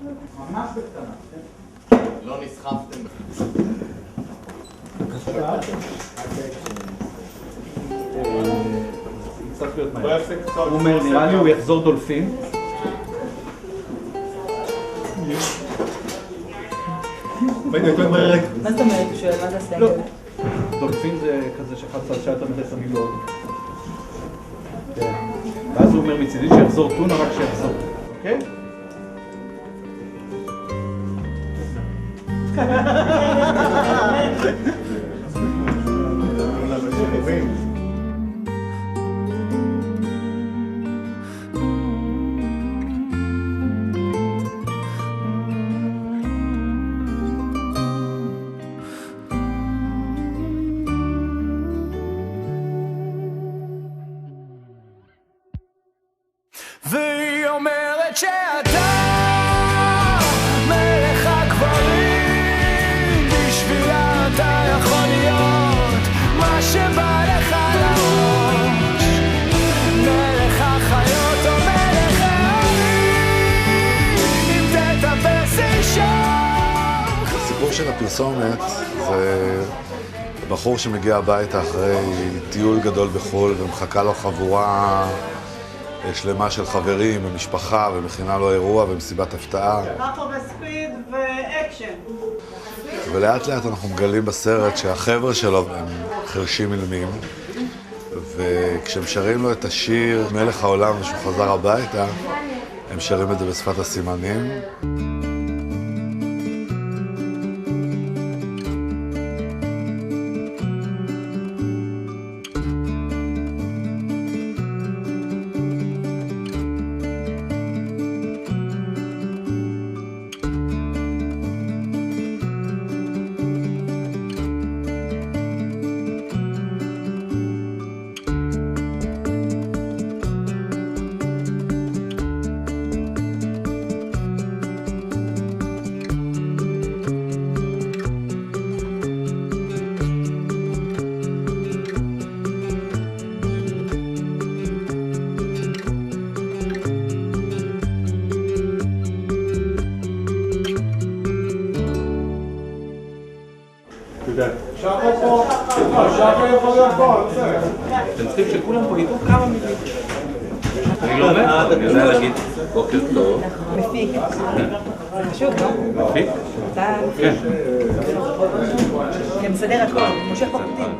ממש בקטנה, כן? לא נסחפתם צריך להיות מהר. הוא אומר, נראה לי הוא יחזור דולפין. מה זאת אומרת? הוא שואל מה זה הסלנג? דולפין זה כזה שאתה מדי שמים לו עוד. ואז הוא אומר מצידי שיחזור טונה, רק שיחזור. אוקיי? והיא אומרת שאתה מלך הגברים, בשבילה אתה יכול להיות מה שבא לך לראש, מלך החיות או מלך הערים, אם תטפס אישה. הסיפור של הפרסומת זה בחור שמגיע הביתה אחרי טיול גדול בחול ומחכה לו חבורה שלמה של חברים ומשפחה ומכינה לו אירוע ומסיבת הפתעה. רחו וספיד ואקשן. ולאט לאט אנחנו מגלים בסרט שהחבר'ה שלו הם חרשים אילמים, וכשהם שרים לו את השיר מלך העולם ושהוא חזר הביתה, הם שרים את זה בשפת הסימנים. שפה יכול להיות פה, בסדר. אתם צריכים שכולם פה ידעו כמה מילים. אני לא אומר, אני יודע להגיד בוקר טוב. מפיק. חשוב, לא? מפיק? אתה... כן. כן, מסדר הכל, מושך בחוטים.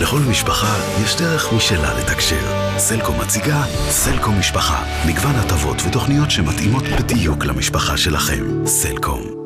לכל משפחה יש דרך משלה לתקשר. סלקום מציגה סלקום משפחה. מגוון הטבות ותוכניות שמתאימות בדיוק למשפחה שלכם. סלקום.